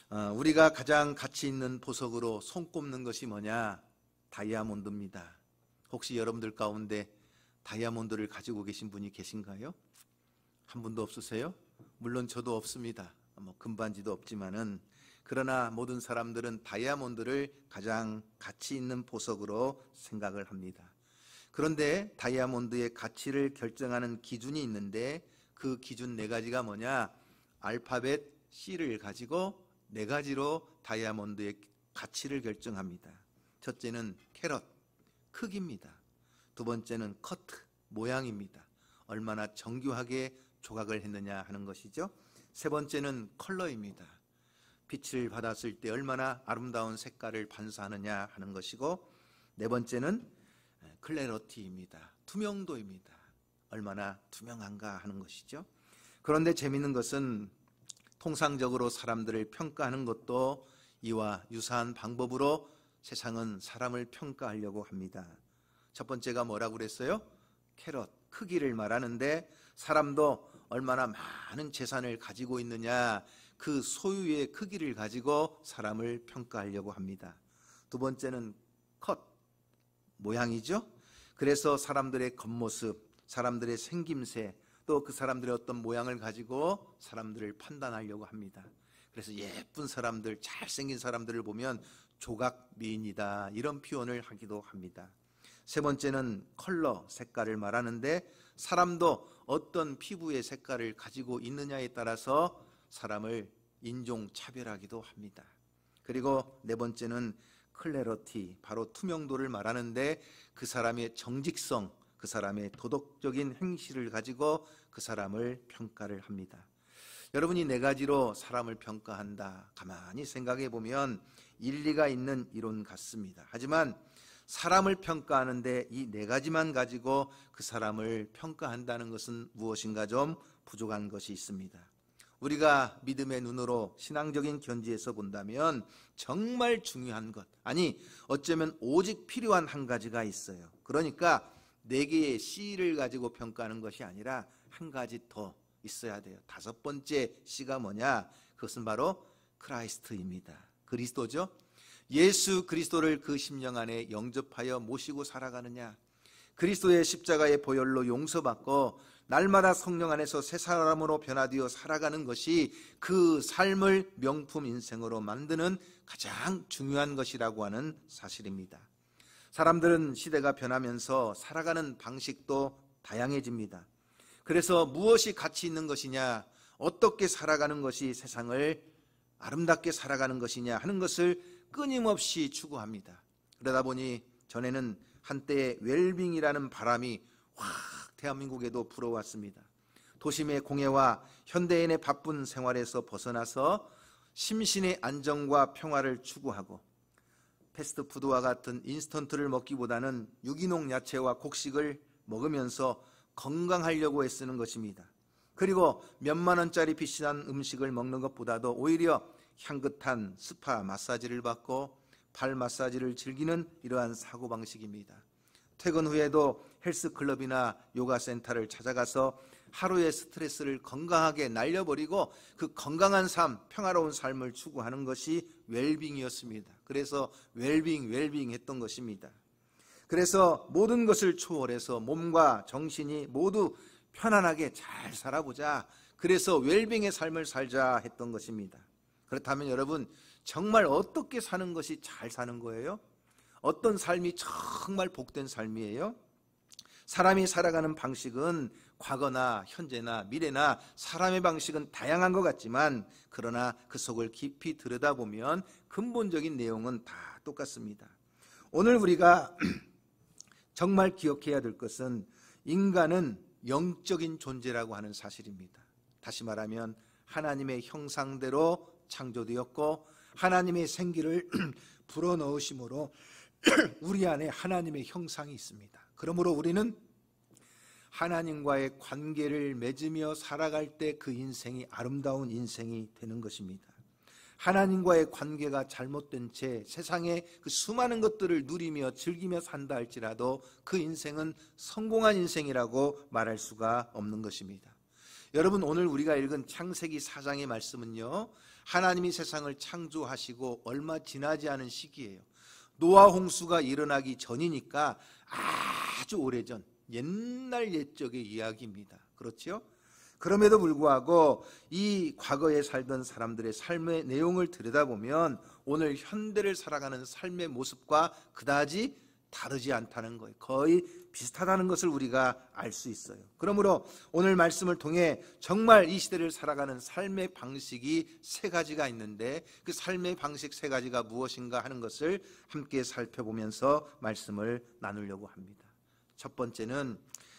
우리가 가장 가치 있는 보석으로 손꼽는 것이 뭐냐? 다이아몬드입니다. 혹시 여러분들 가운데 다이아몬드를 가지고 계신 분이 계신가요? 한 분도 없으세요? 물론 저도 없습니다. 금반지도 없지만은, 그러나 모든 사람들은 다이아몬드를 가장 가치 있는 보석으로 생각을 합니다. 그런데 다이아몬드의 가치를 결정하는 기준이 있는데, 그 기준 4가지가 뭐냐? 알파벳 C를 가지고 4가지로 다이아몬드의 가치를 결정합니다. 첫째는 캐럿, 크기입니다. 두 번째는 커트, 모양입니다. 얼마나 정교하게 조각을 했느냐 하는 것이죠. 세 번째는 컬러입니다. 빛을 받았을 때 얼마나 아름다운 색깔을 반사하느냐 하는 것이고, 네 번째는 클래러티입니다. 투명도입니다. 얼마나 투명한가 하는 것이죠. 그런데 재미있는 것은 통상적으로 사람들을 평가하는 것도 이와 유사한 방법으로 세상은 사람을 평가하려고 합니다. 첫 번째가 뭐라고 그랬어요? 캐럿, 크기를 말하는데, 사람도 얼마나 많은 재산을 가지고 있느냐, 그 소유의 크기를 가지고 사람을 평가하려고 합니다. 두 번째는 컷, 모양이죠. 그래서 사람들의 겉모습, 사람들의 생김새, 또 그 사람들의 어떤 모양을 가지고 사람들을 판단하려고 합니다. 그래서 예쁜 사람들, 잘생긴 사람들을 보면 조각 미인이다, 이런 표현을 하기도 합니다. 세 번째는 컬러, 색깔을 말하는데, 사람도 어떤 피부의 색깔을 가지고 있느냐에 따라서 사람을 인종차별하기도 합니다. 그리고 네 번째는 클래러티, 바로 투명도를 말하는데, 그 사람의 정직성, 그 사람의 도덕적인 행실을 가지고 그 사람을 평가를 합니다. 여러분이 4가지로 사람을 평가한다, 가만히 생각해 보면 일리가 있는 이론 같습니다. 하지만 사람을 평가하는데 이 4가지만 가지고 그 사람을 평가한다는 것은 무엇인가 좀 부족한 것이 있습니다. 우리가 믿음의 눈으로 신앙적인 견지에서 본다면 정말 중요한 것, 아니 어쩌면 오직 필요한 한 가지가 있어요. 그러니까 4개의 C를 가지고 평가하는 것이 아니라 한 가지 더 있어야 돼요. 5번째 C가 뭐냐? 그것은 바로 크라이스트입니다. 그리스도죠. 예수 그리스도를 그 심령 안에 영접하여 모시고 살아가느냐, 그리스도의 십자가의 보혈로 용서받고 날마다 성령 안에서 새 사람으로 변화되어 살아가는 것이 그 삶을 명품 인생으로 만드는 가장 중요한 것이라고 하는 사실입니다. 사람들은 시대가 변하면서 살아가는 방식도 다양해집니다. 그래서 무엇이 가치 있는 것이냐, 어떻게 살아가는 것이 세상을 아름답게 살아가는 것이냐 하는 것을 끊임없이 추구합니다. 그러다 보니 전에는 한때 웰빙이라는 바람이 확 대한민국에도 불어왔습니다. 도심의 공해와 현대인의 바쁜 생활에서 벗어나서 심신의 안정과 평화를 추구하고, 패스트푸드와 같은 인스턴트를 먹기보다는 유기농 야채와 곡식을 먹으면서 건강하려고 애쓰는 것입니다. 그리고 몇만 원짜리 비싼 음식을 먹는 것보다도 오히려 향긋한 스파 마사지를 받고 발 마사지를 즐기는 이러한 사고방식입니다. 퇴근 후에도 헬스클럽이나 요가센터를 찾아가서 하루의 스트레스를 건강하게 날려버리고 그 건강한 삶, 평화로운 삶을 추구하는 것이 웰빙이었습니다. 그래서 웰빙 했던 것입니다. 그래서 모든 것을 초월해서 몸과 정신이 모두 편안하게 잘 살아보자, 그래서 웰빙의 삶을 살자 했던 것입니다. 그렇다면 여러분, 정말 어떻게 사는 것이 잘 사는 거예요? 어떤 삶이 정말 복된 삶이에요? 사람이 살아가는 방식은 과거나 현재나 미래나 사람의 방식은 다양한 것 같지만, 그러나 그 속을 깊이 들여다보면 근본적인 내용은 다 똑같습니다. 오늘 우리가 정말 기억해야 될 것은 인간은 영적인 존재라고 하는 사실입니다. 다시 말하면 하나님의 형상대로 창조되었고 하나님의 생기를 불어넣으심으로 우리 안에 하나님의 형상이 있습니다. 그러므로 우리는 하나님과의 관계를 맺으며 살아갈 때 그 인생이 아름다운 인생이 되는 것입니다. 하나님과의 관계가 잘못된 채 세상의 그 수많은 것들을 누리며 즐기며 산다 할지라도 그 인생은 성공한 인생이라고 말할 수가 없는 것입니다. 여러분, 오늘 우리가 읽은 창세기 4장의 말씀은요, 하나님이 세상을 창조하시고 얼마 지나지 않은 시기예요. 노아 홍수가 일어나기 전이니까 아주 오래전 옛날 옛적의 이야기입니다. 그렇죠? 그럼에도 불구하고 이 과거에 살던 사람들의 삶의 내용을 들여다보면 오늘 현대를 살아가는 삶의 모습과 그다지 다르지 않다는 거예요. 거의 비슷하다는 것을 우리가 알 수 있어요. 그러므로 오늘 말씀을 통해 정말 이 시대를 살아가는 삶의 방식이 세 가지가 있는데 그 삶의 방식 세 가지가 무엇인가 하는 것을 함께 살펴보면서 말씀을 나누려고 합니다. 첫 번째는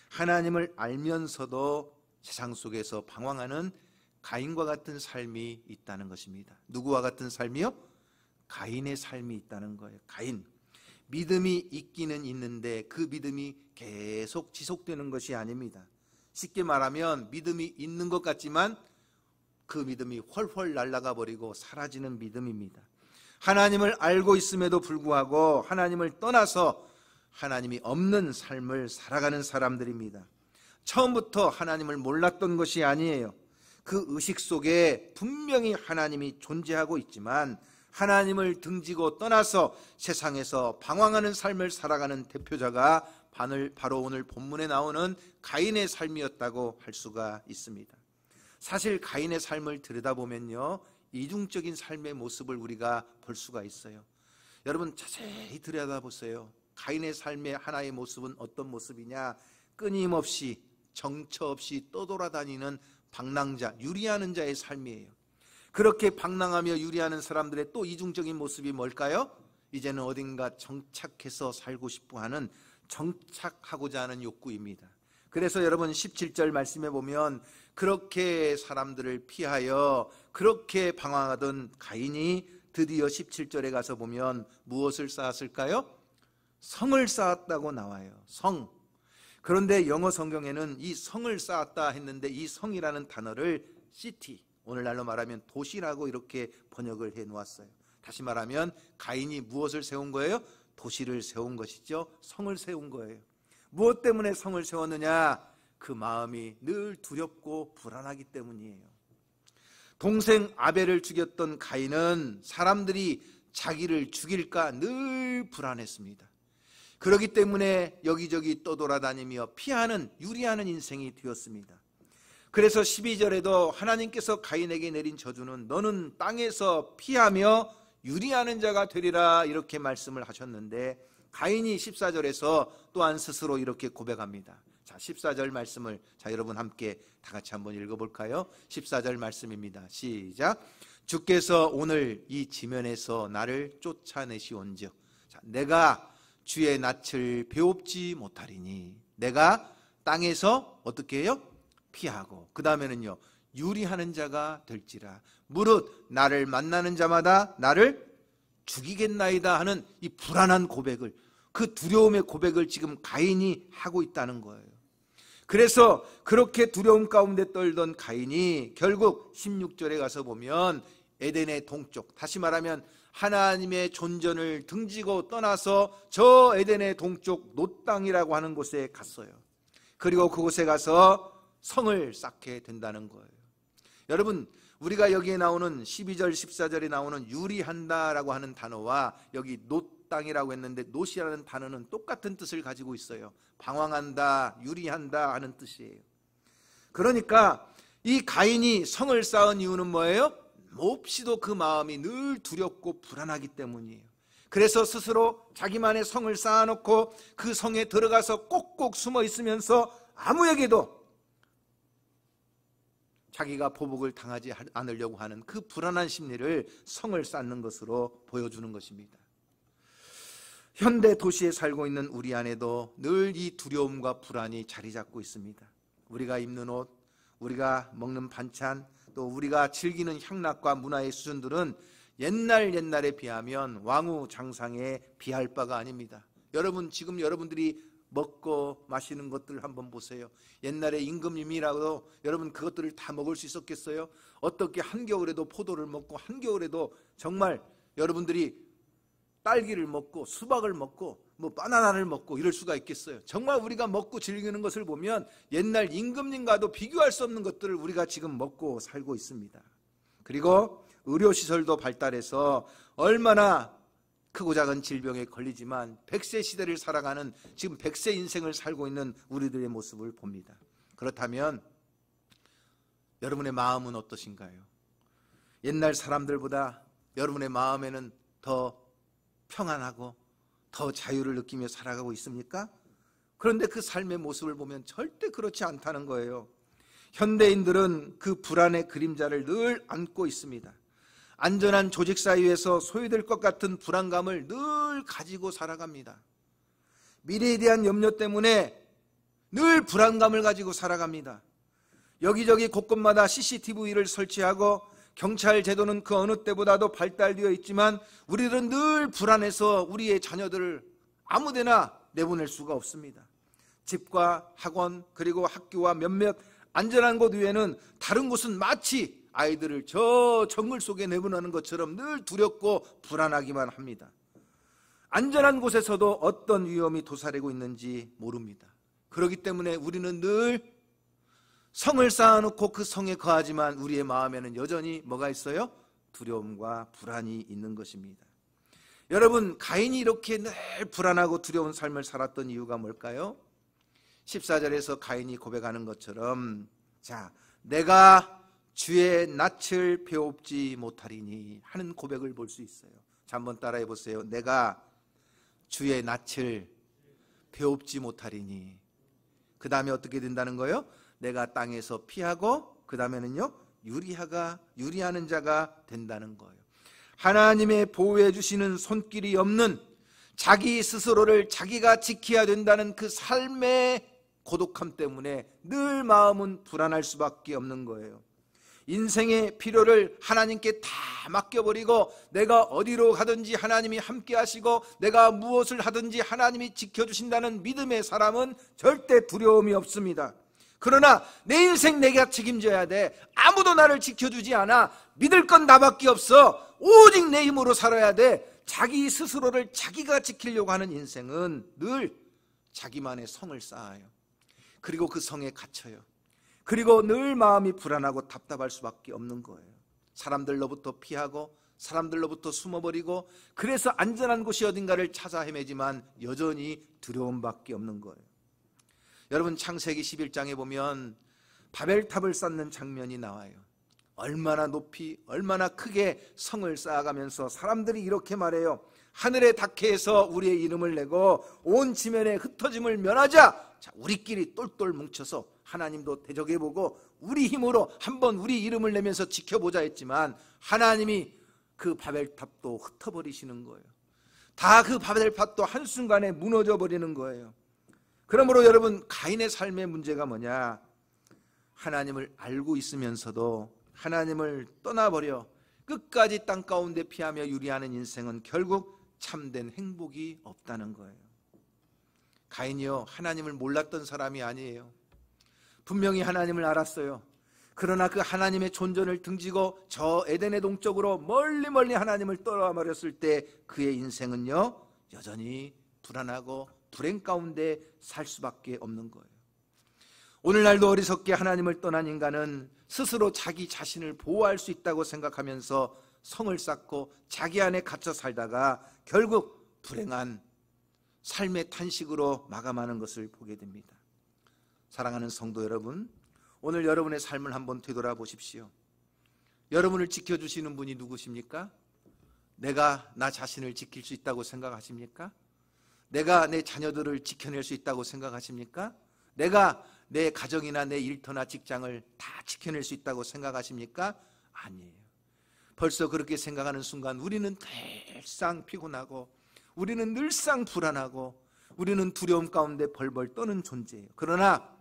하나님을 알면서도 세상 속에서 방황하는 가인과 같은 삶이 있다는 것입니다. 누구와 같은 삶이요? 가인의 삶이 있다는 거예요. 가인. 믿음이 있기는 있는데 그 믿음이 계속 지속되는 것이 아닙니다. 쉽게 말하면 믿음이 있는 것 같지만 그 믿음이 훨훨 날아가 버리고 사라지는 믿음입니다. 하나님을 알고 있음에도 불구하고 하나님을 떠나서 하나님이 없는 삶을 살아가는 사람들입니다. 처음부터 하나님을 몰랐던 것이 아니에요. 그 의식 속에 분명히 하나님이 존재하고 있지만 하나님을 등지고 떠나서 세상에서 방황하는 삶을 살아가는 대표자가 바로 오늘 본문에 나오는 가인의 삶이었다고 할 수가 있습니다. 사실 가인의 삶을 들여다보면요, 이중적인 삶의 모습을 우리가 볼 수가 있어요. 여러분 자세히 들여다보세요. 가인의 삶의 하나의 모습은 어떤 모습이냐? 끊임없이 정처 없이 떠돌아다니는 방랑자, 유리하는 자의 삶이에요. 그렇게 방랑하며 유리하는 사람들의 또 이중적인 모습이 뭘까요? 이제는 어딘가 정착해서 살고 싶어하는, 정착하고자 하는 욕구입니다. 그래서 여러분 17절 말씀에 보면 그렇게 사람들을 피하여 그렇게 방황하던 가인이 드디어 17절에 가서 보면 무엇을 쌓았을까요? 성을 쌓았다고 나와요. 성. 그런데 영어 성경에는 이 성을 쌓았다 했는데 이 성이라는 단어를 city, 오늘날로 말하면 도시라고 이렇게 번역을 해 놓았어요. 다시 말하면 가인이 무엇을 세운 거예요? 도시를 세운 것이죠. 성을 세운 거예요. 무엇 때문에 성을 세웠느냐? 그 마음이 늘 두렵고 불안하기 때문이에요. 동생 아벨을 죽였던 가인은 사람들이 자기를 죽일까 늘 불안했습니다. 그렇기 때문에 여기저기 떠돌아다니며 피하는, 유리하는 인생이 되었습니다. 그래서 12절에도 하나님께서 가인에게 내린 저주는 너는 땅에서 피하며 유리하는 자가 되리라 이렇게 말씀을 하셨는데 가인이 14절에서 또한 스스로 이렇게 고백합니다. 자, 14절 말씀을 여러분 함께 다 같이 한번 읽어볼까요? 14절 말씀입니다. 시작. 주께서 오늘 이 지면에서 나를 쫓아내시온즉 내가 주의 낯을 배웁지 못하리니 내가 땅에서 어떻게 해요? 피하고 그 다음에는요 유리하는 자가 될지라 무릇 나를 만나는 자마다 나를 죽이겠나이다 하는 이 불안한 고백을, 그 두려움의 고백을 지금 가인이 하고 있다는 거예요. 그래서 그렇게 두려움 가운데 떨던 가인이 결국 16절에 가서 보면 에덴의 동쪽, 다시 말하면 하나님의 존전을 등지고 떠나서 저 에덴의 동쪽 놋 땅이라고 하는 곳에 갔어요. 그리고 그곳에 가서 성을 쌓게 된다는 거예요. 여러분, 우리가 여기에 나오는 12절 14절에 나오는 유리한다라고 하는 단어와 여기 놋 땅이라고 했는데 놋이라는 단어는 똑같은 뜻을 가지고 있어요. 방황한다, 유리한다 하는 뜻이에요. 그러니까 이 가인이 성을 쌓은 이유는 뭐예요? 몹시도 그 마음이 늘 두렵고 불안하기 때문이에요. 그래서 스스로 자기만의 성을 쌓아놓고 그 성에 들어가서 꼭꼭 숨어 있으면서 아무에게도 자기가 보복을 당하지 않으려고 하는 그 불안한 심리를 성을 쌓는 것으로 보여주는 것입니다. 현대 도시에 살고 있는 우리 안에도 늘 이 두려움과 불안이 자리 잡고 있습니다. 우리가 입는 옷, 우리가 먹는 반찬, 또 우리가 즐기는 향락과 문화의 수준들은 옛날에 비하면 왕후장상에 비할 바가 아닙니다. 여러분, 지금 여러분들이 먹고 마시는 것들 한번 보세요. 옛날에 임금님이라도 여러분 그것들을 다 먹을 수 있었겠어요? 어떻게 한겨울에도 포도를 먹고 한겨울에도 정말 여러분들이 딸기를 먹고 수박을 먹고 뭐 바나나를 먹고 이럴 수가 있겠어요? 정말 우리가 먹고 즐기는 것을 보면 옛날 임금님과도 비교할 수 없는 것들을 우리가 지금 먹고 살고 있습니다. 그리고 의료시설도 발달해서 얼마나 크고 작은 질병에 걸리지만 100세 시대를 살아가는 지금 100세 인생을 살고 있는 우리들의 모습을 봅니다. 그렇다면 여러분의 마음은 어떠신가요? 옛날 사람들보다 여러분의 마음에는 더 평안하고 더 자유를 느끼며 살아가고 있습니까? 그런데 그 삶의 모습을 보면 절대 그렇지 않다는 거예요. 현대인들은 그 불안의 그림자를 늘 안고 있습니다. 안전한 조직 사이에서 소외될 것 같은 불안감을 늘 가지고 살아갑니다. 미래에 대한 염려 때문에 늘 불안감을 가지고 살아갑니다. 여기저기 곳곳마다 CCTV를 설치하고 경찰 제도는 그 어느 때보다도 발달되어 있지만 우리들은 늘 불안해서 우리의 자녀들을 아무데나 내보낼 수가 없습니다. 집과 학원 그리고 학교와 몇몇 안전한 곳 외에는 다른 곳은 마치 아이들을 저 정글 속에 내보내는 것처럼 늘 두렵고 불안하기만 합니다. 안전한 곳에서도 어떤 위험이 도사리고 있는지 모릅니다. 그렇기 때문에 우리는 늘 성을 쌓아놓고 그 성에 거하지만 우리의 마음에는 여전히 뭐가 있어요? 두려움과 불안이 있는 것입니다. 여러분, 가인이 이렇게 늘 불안하고 두려운 삶을 살았던 이유가 뭘까요? 14절에서 가인이 고백하는 것처럼 자, 내가 주의 낯을 배웁지 못하리니 하는 고백을 볼 수 있어요. 자, 한번 따라해 보세요. 내가 주의 낯을 배웁지 못하리니. 그 다음에 어떻게 된다는 거예요? 내가 땅에서 피하고 그 다음에는요 유리하는 자가 된다는 거예요. 하나님의 보호해 주시는 손길이 없는 자기 스스로를 자기가 지켜야 된다는 그 삶의 고독함 때문에 늘 마음은 불안할 수밖에 없는 거예요. 인생의 필요를 하나님께 다 맡겨버리고 내가 어디로 가든지 하나님이 함께 하시고 내가 무엇을 하든지 하나님이 지켜주신다는 믿음의 사람은 절대 두려움이 없습니다. 그러나 내 인생 내가 책임져야 돼. 아무도 나를 지켜주지 않아. 믿을 건 나밖에 없어. 오직 내 힘으로 살아야 돼. 자기 스스로를 자기가 지키려고 하는 인생은 늘 자기만의 성을 쌓아요. 그리고 그 성에 갇혀요. 그리고 늘 마음이 불안하고 답답할 수밖에 없는 거예요. 사람들로부터 피하고 사람들로부터 숨어버리고 그래서 안전한 곳이 어딘가를 찾아 헤매지만 여전히 두려움밖에 없는 거예요. 여러분, 창세기 11장에 보면 바벨탑을 쌓는 장면이 나와요. 얼마나 높이 얼마나 크게 성을 쌓아가면서 사람들이 이렇게 말해요. 하늘의 닥해에서 우리의 이름을 내고 온 지면의 흩어짐을 면하자. 자, 우리끼리 똘똘 뭉쳐서 하나님도 대적해보고 우리 힘으로 한번 우리 이름을 내면서 지켜보자 했지만 하나님이 그 바벨탑도 흩어버리시는 거예요. 다 그 바벨탑도 한순간에 무너져 버리는 거예요. 그러므로 여러분, 가인의 삶의 문제가 뭐냐? 하나님을 알고 있으면서도 하나님을 떠나버려 끝까지 땅 가운데 피하며 유리하는 인생은 결국 참된 행복이 없다는 거예요. 가인이요, 하나님을 몰랐던 사람이 아니에요. 분명히 하나님을 알았어요. 그러나 그 하나님의 존재를 등지고 저 에덴의 동쪽으로 멀리 하나님을 떠나버렸을 때 그의 인생은요 여전히 불안하고 불행 가운데 살 수밖에 없는 거예요. 오늘날도 어리석게 하나님을 떠난 인간은 스스로 자기 자신을 보호할 수 있다고 생각하면서 성을 쌓고 자기 안에 갇혀 살다가 결국 불행한 삶의 탄식으로 마감하는 것을 보게 됩니다. 사랑하는 성도 여러분, 오늘 여러분의 삶을 한번 되돌아보십시오. 여러분을 지켜주시는 분이 누구십니까? 내가 나 자신을 지킬 수 있다고 생각하십니까? 내가 내 자녀들을 지켜낼 수 있다고 생각하십니까? 내가 내 가정이나 내 일터나 직장을 다 지켜낼 수 있다고 생각하십니까? 아니에요. 벌써 그렇게 생각하는 순간 우리는 늘상 피곤하고 우리는 늘상 불안하고 우리는 두려움 가운데 벌벌 떠는 존재예요. 그러나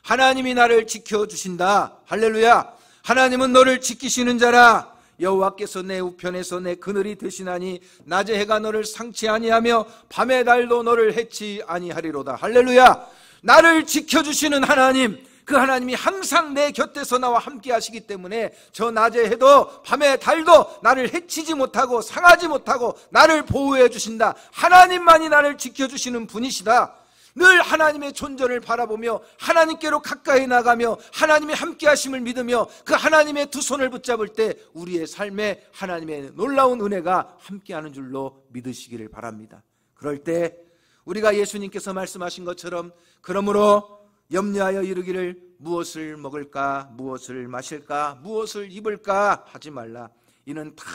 하나님이 나를 지켜주신다. 할렐루야. 하나님은 너를 지키시는 자라. 여호와께서 내 우편에서 내 그늘이 되시나니 낮에 해가 너를 상치 아니하며 밤의 달도 너를 해치 아니하리로다. 할렐루야. 나를 지켜주시는 하나님, 그 하나님이 항상 내 곁에서 나와 함께 하시기 때문에 저 낮의 해도 밤의 달도 나를 해치지 못하고 상하지 못하고 나를 보호해 주신다. 하나님만이 나를 지켜주시는 분이시다. 늘 하나님의 존재를 바라보며 하나님께로 가까이 나가며 하나님의 함께 하심을 믿으며 그 하나님의 두 손을 붙잡을 때 우리의 삶에 하나님의 놀라운 은혜가 함께하는 줄로 믿으시기를 바랍니다. 그럴 때 우리가 예수님께서 말씀하신 것처럼 그러므로 염려하여 이르기를 무엇을 먹을까, 무엇을 마실까, 무엇을 입을까 하지 말라. 이는 다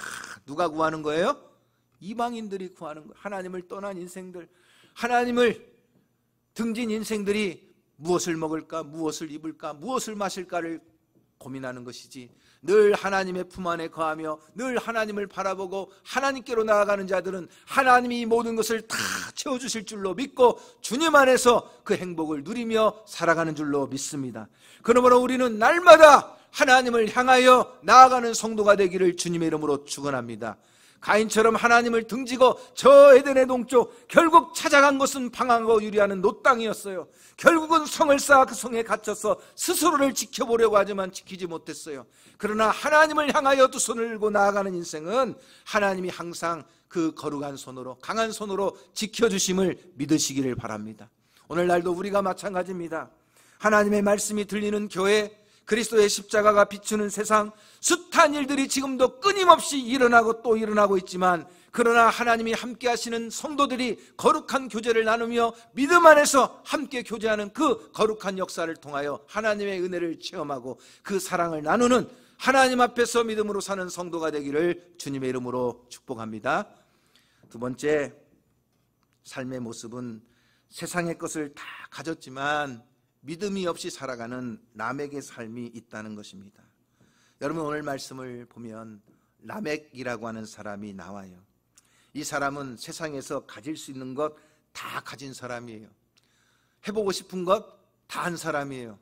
누가 구하는 거예요? 이방인들이 구하는 거예요. 하나님을 떠난 인생들, 하나님을 등진 인생들이 무엇을 먹을까, 무엇을 입을까, 무엇을 마실까를 고민하는 것이지, 늘 하나님의 품 안에 거하며 늘 하나님을 바라보고 하나님께로 나아가는 자들은 하나님이 모든 것을 다 채워주실 줄로 믿고 주님 안에서 그 행복을 누리며 살아가는 줄로 믿습니다. 그러므로 우리는 날마다 하나님을 향하여 나아가는 성도가 되기를 주님의 이름으로 축원합니다. 가인처럼 하나님을 등지고 저 에덴의 동쪽, 결국 찾아간 곳은 방황하고 유리하는 노 땅이었어요. 결국은 성을 쌓아 그 성에 갇혀서 스스로를 지켜보려고 하지만 지키지 못했어요. 그러나 하나님을 향하여 두 손을 들고 나아가는 인생은 하나님이 항상 그 거룩한 손으로, 강한 손으로 지켜주심을 믿으시기를 바랍니다. 오늘날도 우리가 마찬가지입니다. 하나님의 말씀이 들리는 교회, 그리스도의 십자가가 비추는 세상, 숱한 일들이 지금도 끊임없이 일어나고 또 일어나고 있지만, 그러나 하나님이 함께 하시는 성도들이 거룩한 교제를 나누며 믿음 안에서 함께 교제하는 그 거룩한 역사를 통하여 하나님의 은혜를 체험하고 그 사랑을 나누는 하나님 앞에서 믿음으로 사는 성도가 되기를 주님의 이름으로 축복합니다. 두 번째, 삶의 모습은 세상의 것을 다 가졌지만 믿음이 없이 살아가는 라멕의 삶이 있다는 것입니다. 여러분, 오늘 말씀을 보면 라멕이라고 하는 사람이 나와요. 이 사람은 세상에서 가질 수 있는 것 다 가진 사람이에요. 해보고 싶은 것 다 한 사람이에요.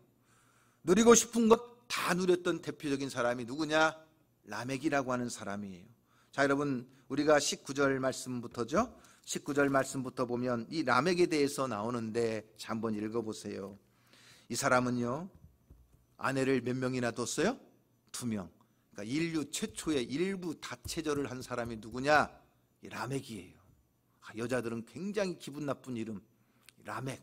누리고 싶은 것 다 누렸던 대표적인 사람이 누구냐? 라멕이라고 하는 사람이에요. 자, 여러분, 우리가 19절 말씀부터죠. 19절 말씀부터 보면 이 라멕에 대해서 나오는데, 자, 한번 읽어보세요. 이 사람은요, 아내를 몇 명이나 뒀어요? 2명. 그러니까 인류 최초의 일부 다체절을 한 사람이 누구냐? 이 라멕이에요. 여자들은 굉장히 기분 나쁜 이름, 라멕.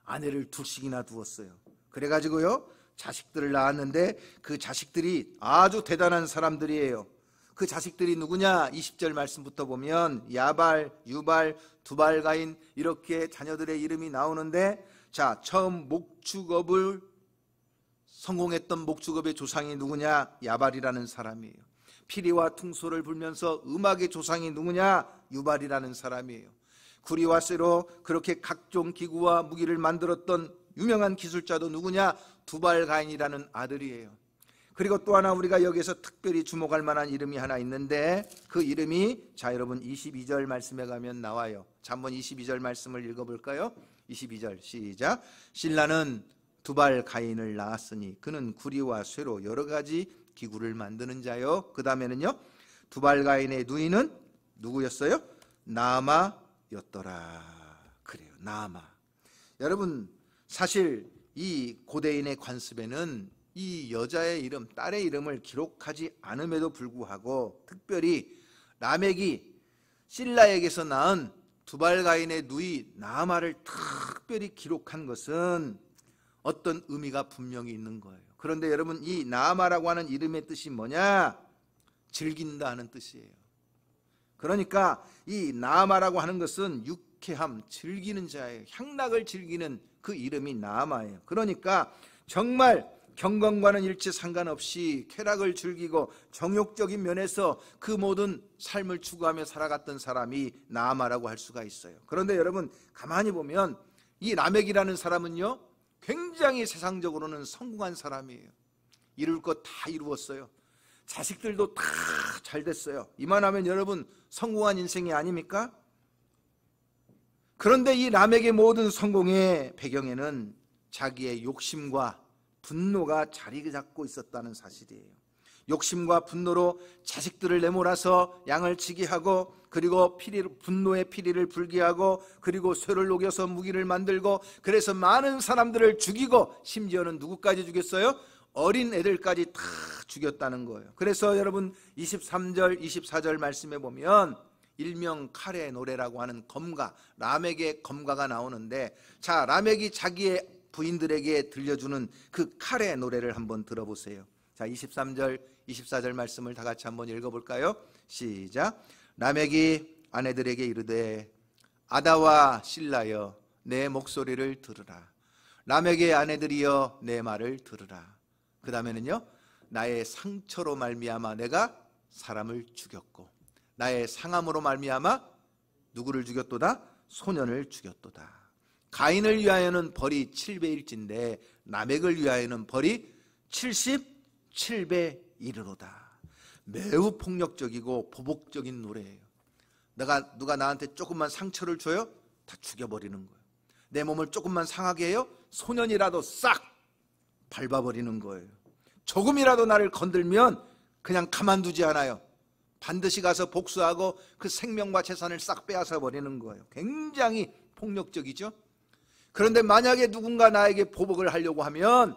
아내를 2씩이나 두었어요. 그래가지고요, 자식들을 낳았는데 그 자식들이 아주 대단한 사람들이에요. 그 자식들이 누구냐? 20절 말씀부터 보면 야발, 유발, 두발가인, 이렇게 자녀들의 이름이 나오는데, 자, 처음 목축업을 성공했던 목축업의 조상이 누구냐? 야발이라는 사람이에요. 피리와 퉁소를 불면서 음악의 조상이 누구냐? 유발이라는 사람이에요. 구리와 쇠로 그렇게 각종 기구와 무기를 만들었던 유명한 기술자도 누구냐? 두발가인이라는 아들이에요. 그리고 또 하나 우리가 여기서 특별히 주목할 만한 이름이 하나 있는데, 그 이름이, 자, 여러분 22절 말씀에 가면 나와요. 자, 한번 22절 말씀을 읽어볼까요? 22절 시작. 신라는 두발가인을 낳았으니 그는 구리와 쇠로 여러 가지 기구를 만드는 자요. 그 다음에는요, 두발가인의 누이는 누구였어요? 나아마였더라. 그래요, 나아마. 여러분, 사실 이 고대인의 관습에는 이 여자의 이름, 딸의 이름을 기록하지 않음에도 불구하고 특별히 라멕이 실라에게서 낳은 두발가인의 누이 나아마를 특별히 기록한 것은 어떤 의미가 분명히 있는 거예요. 그런데 여러분, 이 나아마라고 하는 이름의 뜻이 뭐냐? 즐긴다 하는 뜻이에요. 그러니까 이 나아마라고 하는 것은 유쾌함, 즐기는 자예요. 향락을 즐기는 그 이름이 나아마예요. 그러니까 정말 경건과는 일체 상관없이 쾌락을 즐기고 정욕적인 면에서 그 모든 삶을 추구하며 살아갔던 사람이 나아마라고 할 수가 있어요. 그런데 여러분, 가만히 보면 이 라멕이라는 사람은요, 굉장히 세상적으로는 성공한 사람이에요. 이룰 것 다 이루었어요. 자식들도 다 잘 됐어요. 이만하면 여러분 성공한 인생이 아닙니까? 그런데 이 라멕의 모든 성공의 배경에는 자기의 욕심과 분노가 자리 잡고 있었다는 사실이에요. 욕심과 분노로 자식들을 내몰아서 양을 치게 하고, 그리고 분노의 피리를 불게 하고, 그리고 쇠를 녹여서 무기를 만들고, 그래서 많은 사람들을 죽이고, 심지어는 누구까지 죽였어요? 어린 애들까지 다 죽였다는 거예요. 그래서 여러분 23절 24절 말씀에 보면 일명 칼의 노래라고 하는 검가, 람եկ의 검가가 나오는데, 자, 람եկ이 자기의 부인들에게 들려주는 그 칼의 노래를 한번 들어보세요. 자, 23절, 24절 말씀을 다 같이 한번 읽어볼까요? 시작. 람եկ이 아내들에게 이르되 아다와 실라여 내 목소리를 들으라. 람եկ의 아내들이여 내 말을 들으라. 그 다음에는요, 나의 상처로 말미암아 내가 사람을 죽였고 나의 상함으로 말미암아 누구를 죽였도다? 소년을 죽였도다. 가인을 위하여는 벌이 7배일진데 람եկ을 위하여는 벌이 77배 이르로다. 매우 폭력적이고 보복적인 노래예요. 누가 나한테 조금만 상처를 줘요? 다 죽여버리는 거예요. 내 몸을 조금만 상하게 해요? 소년이라도 싹 밟아버리는 거예요. 조금이라도 나를 건들면 그냥 가만두지 않아요. 반드시 가서 복수하고 그 생명과 재산을 싹 빼앗아 버리는 거예요. 굉장히 폭력적이죠. 그런데 만약에 누군가 나에게 보복을 하려고 하면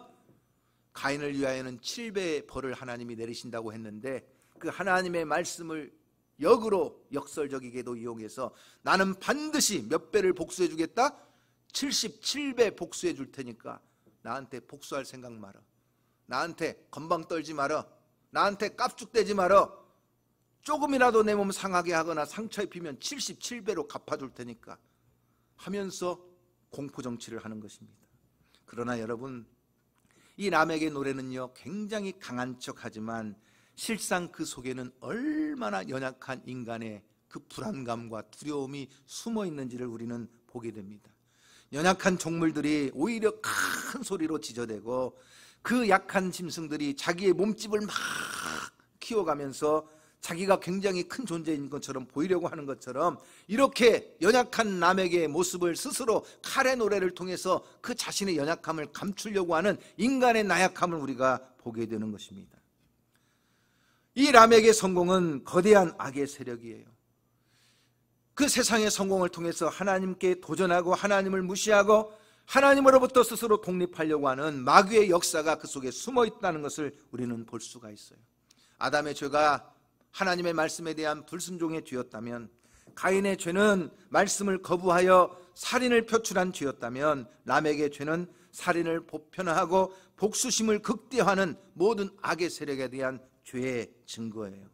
가인을 위하여는 7배의 벌을 하나님이 내리신다고 했는데, 그 하나님의 말씀을 역으로 역설적이게도 이용해서 나는 반드시 몇 배를 복수해 주겠다? 77배 복수해 줄 테니까 나한테 복수할 생각 말아. 나한테 건방 떨지 말아. 나한테 깝죽대지 말아. 조금이라도 내 몸 상하게 하거나 상처 입히면 77배로 갚아줄 테니까 하면서 공포정치를 하는 것입니다. 그러나 여러분, 이 람եկ의 노래는요 굉장히 강한 척하지만 실상 그 속에는 얼마나 연약한 인간의 그 불안감과 두려움이 숨어 있는지를 우리는 보게 됩니다. 연약한 동물들이 오히려 큰 소리로 짖어대고 그 약한 짐승들이 자기의 몸집을 막 키워가면서 자기가 굉장히 큰 존재인 것처럼 보이려고 하는 것처럼, 이렇게 연약한 람եկ의 모습을 스스로 칼의 노래를 통해서 그 자신의 연약함을 감추려고 하는 인간의 나약함을 우리가 보게 되는 것입니다. 이 람եկ의 성공은 거대한 악의 세력이에요. 그 세상의 성공을 통해서 하나님께 도전하고 하나님을 무시하고 하나님으로부터 스스로 독립하려고 하는 마귀의 역사가 그 속에 숨어 있다는 것을 우리는 볼 수가 있어요. 아담의 죄가 하나님의 말씀에 대한 불순종의 죄였다면, 가인의 죄는 말씀을 거부하여 살인을 표출한 죄였다면, 람եկ의 죄는 살인을 보편화하고 복수심을 극대화하는 모든 악의 세력에 대한 죄의 증거예요.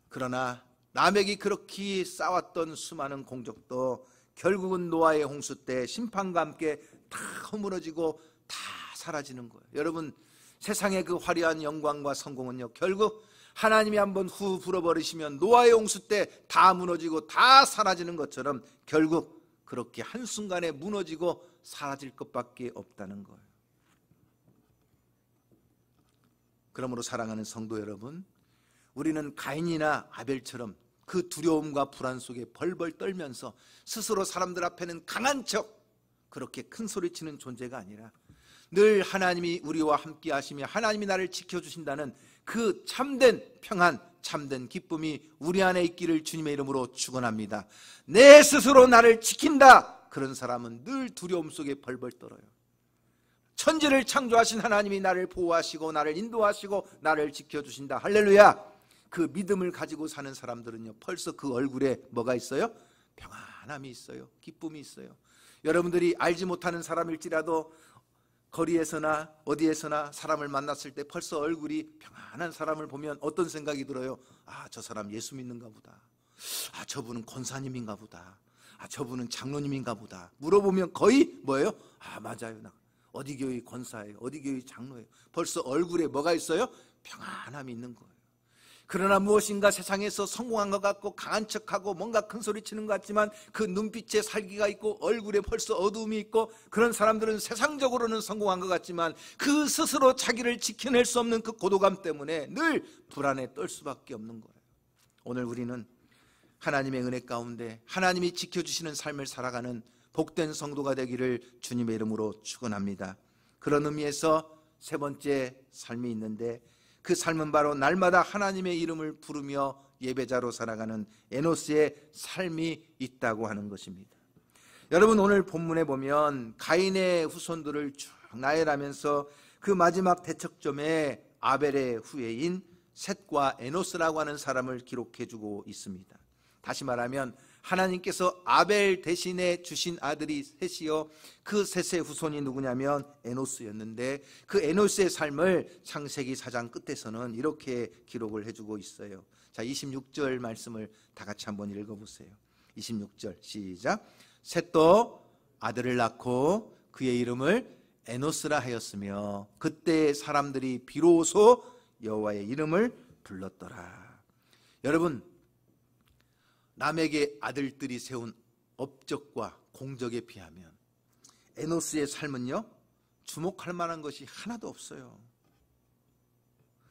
그러나 람եկ이 그렇게 쌓았던 수많은 공적도 결국은 노아의 홍수 때 심판과 함께 다 허물어지고 다 사라지는 거예요. 여러분, 세상의 그 화려한 영광과 성공은요 결국 하나님이 한번 후 불어버리시면 노아의 홍수 때 다 무너지고 다 사라지는 것처럼 결국 그렇게 한순간에 무너지고 사라질 것밖에 없다는 거예요. 그러므로 사랑하는 성도 여러분, 우리는 가인이나 아벨처럼 그 두려움과 불안 속에 벌벌 떨면서 스스로 사람들 앞에는 강한 척 그렇게 큰 소리치는 존재가 아니라 늘 하나님이 우리와 함께 하시며 하나님이 나를 지켜주신다는 그 참된 평안, 참된 기쁨이 우리 안에 있기를 주님의 이름으로 축원합니다. 내 스스로 나를 지킨다, 그런 사람은 늘 두려움 속에 벌벌 떨어요. 천지를 창조하신 하나님이 나를 보호하시고 나를 인도하시고 나를 지켜주신다, 할렐루야. 그 믿음을 가지고 사는 사람들은요 벌써 그 얼굴에 뭐가 있어요? 평안함이 있어요. 기쁨이 있어요. 여러분들이 알지 못하는 사람일지라도 거리에서나 어디에서나 사람을 만났을 때 벌써 얼굴이 평안한 사람을 보면 어떤 생각이 들어요? 아, 저 사람 예수 믿는가 보다. 아, 저분은 권사님인가 보다. 아, 저분은 장로님인가 보다. 물어보면 거의 뭐예요? 아, 맞아요. 나 어디 교회 권사예요. 어디 교회 장로예요. 벌써 얼굴에 뭐가 있어요? 평안함이 있는 거예요. 그러나 무엇인가 세상에서 성공한 것 같고 강한 척하고 뭔가 큰 소리 치는 것 같지만 그 눈빛에 살기가 있고 얼굴에 벌써 어두움이 있고, 그런 사람들은 세상적으로는 성공한 것 같지만 그 스스로 자기를 지켜낼 수 없는 그 고독감 때문에 늘 불안에 떨 수밖에 없는 거예요. 오늘 우리는 하나님의 은혜 가운데 하나님이 지켜주시는 삶을 살아가는 복된 성도가 되기를 주님의 이름으로 축원합니다. 그런 의미에서 세 번째 삶이 있는데, 그 삶은 바로 날마다 하나님의 이름을 부르며 예배자로 살아가는 에노스의 삶이 있다고 하는 것입니다. 여러분, 오늘 본문에 보면 가인의 후손들을 쭉 나열하면서 그 마지막 대척점에 아벨의 후예인 셋과 에노스라고 하는 사람을 기록해주고 있습니다. 다시 말하면 하나님께서 아벨 대신에 주신 아들이 셋이요, 그 셋의 후손이 누구냐면 에노스였는데, 그 에노스의 삶을 창세기 4장 끝에서는 이렇게 기록을 해주고 있어요. 자, 26절 말씀을 다 같이 한번 읽어보세요. 26절 시작. 셋도 아들을 낳고 그의 이름을 에노스라 하였으며 그때 사람들이 비로소 여호와의 이름을 불렀더라. 여러분, 남에게 아들들이 세운 업적과 공적에 비하면 에노스의 삶은요, 주목할 만한 것이 하나도 없어요.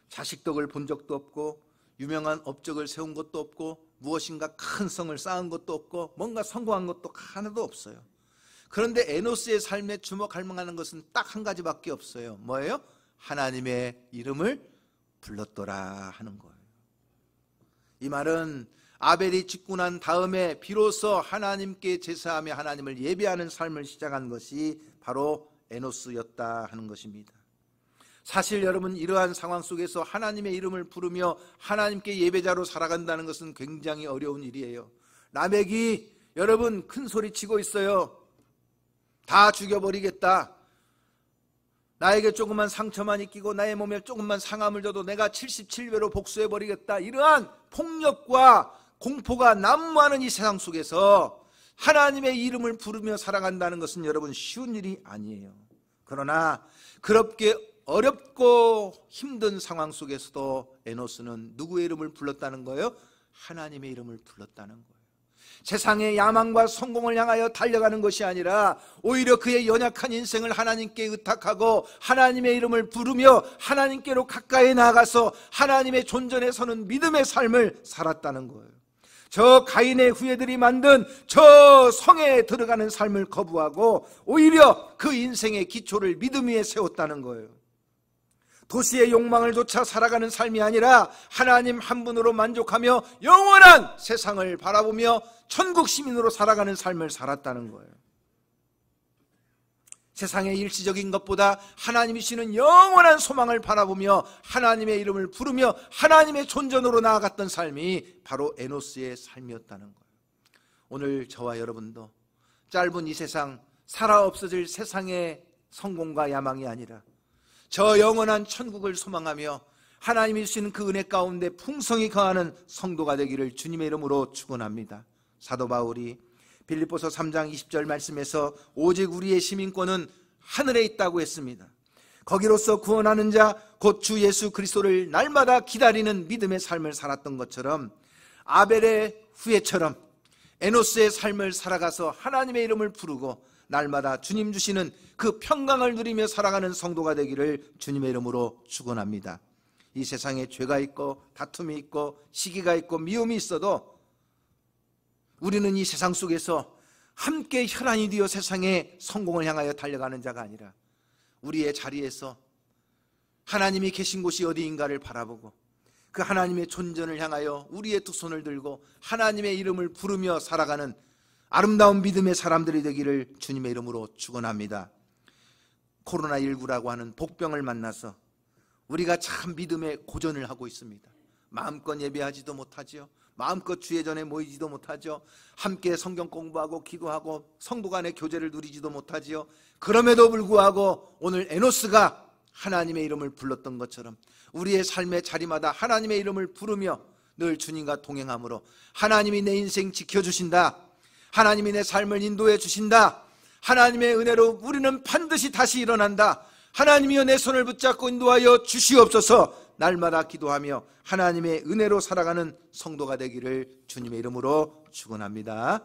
자식덕을 본 적도 없고, 유명한 업적을 세운 것도 없고, 무엇인가 큰 성을 쌓은 것도 없고, 뭔가 성공한 것도 하나도 없어요. 그런데 에노스의 삶에 주목할 만한 것은 딱 한 가지밖에 없어요. 뭐예요? 하나님의 이름을 불렀더라 하는 거예요. 이 말은 아벨이 죽고 난 다음에 비로소 하나님께 제사하며 하나님을 예배하는 삶을 시작한 것이 바로 에노스였다 하는 것입니다. 사실 여러분, 이러한 상황 속에서 하나님의 이름을 부르며 하나님께 예배자로 살아간다는 것은 굉장히 어려운 일이에요. 라멕이 여러분 큰 소리 치고 있어요. 다 죽여버리겠다. 나에게 조금만 상처만 입히고 나의 몸에 조금만 상함을 줘도 내가 77배로 복수해버리겠다. 이러한 폭력과 공포가 난무하는 이 세상 속에서 하나님의 이름을 부르며 살아간다는 것은 여러분 쉬운 일이 아니에요. 그러나 그렇게 어렵고 힘든 상황 속에서도 에노스는 누구의 이름을 불렀다는 거예요? 하나님의 이름을 불렀다는 거예요. 세상의 야망과 성공을 향하여 달려가는 것이 아니라 오히려 그의 연약한 인생을 하나님께 의탁하고 하나님의 이름을 부르며 하나님께로 가까이 나아가서 하나님의 존전에 서는 믿음의 삶을 살았다는 거예요. 저 가인의 후예들이 만든 저 성에 들어가는 삶을 거부하고 오히려 그 인생의 기초를 믿음 위에 세웠다는 거예요. 도시의 욕망을 쫓아 살아가는 삶이 아니라 하나님 한 분으로 만족하며 영원한 세상을 바라보며 천국 시민으로 살아가는 삶을 살았다는 거예요. 세상의 일시적인 것보다 하나님이시는 영원한 소망을 바라보며 하나님의 이름을 부르며 하나님의 존전으로 나아갔던 삶이 바로 에노스의 삶이었다는 거예요. 오늘 저와 여러분도 짧은 이 세상, 살아 없어질 세상의 성공과 야망이 아니라 저 영원한 천국을 소망하며 하나님이 주시는 그 은혜 가운데 풍성히 거하는 성도가 되기를 주님의 이름으로 축원합니다. 사도 바울이 빌립보서 3장 20절 말씀에서 오직 우리의 시민권은 하늘에 있다고 했습니다. 거기로서 구원하는 자 곧 주 예수 그리스도를 날마다 기다리는 믿음의 삶을 살았던 것처럼 아벨의 후예처럼 에노스의 삶을 살아가서 하나님의 이름을 부르고 날마다 주님 주시는 그 평강을 누리며 살아가는 성도가 되기를 주님의 이름으로 축원합니다. 이 세상에 죄가 있고 다툼이 있고 시기가 있고 미움이 있어도 우리는 이 세상 속에서 함께 혈안이 되어 세상의 성공을 향하여 달려가는 자가 아니라 우리의 자리에서 하나님이 계신 곳이 어디인가를 바라보고 그 하나님의 존전을 향하여 우리의 두 손을 들고 하나님의 이름을 부르며 살아가는 아름다운 믿음의 사람들이 되기를 주님의 이름으로 축원합니다. 코로나19라고 하는 복병을 만나서 우리가 참 믿음의 고전을 하고 있습니다. 마음껏 예배하지도 못하죠. 마음껏 주의 전에 모이지도 못하죠. 함께 성경 공부하고 기도하고 성도 간의 교제를 누리지도 못하지요. 그럼에도 불구하고 오늘 에노스가 하나님의 이름을 불렀던 것처럼 우리의 삶의 자리마다 하나님의 이름을 부르며 늘 주님과 동행함으로 하나님이 내 인생 지켜주신다, 하나님이 내 삶을 인도해 주신다, 하나님의 은혜로 우리는 반드시 다시 일어난다, 하나님이여 내 손을 붙잡고 인도하여 주시옵소서, 날마다 기도하며 하나님의 은혜로 살아가는 성도가 되기를 주님의 이름으로 축원합니다.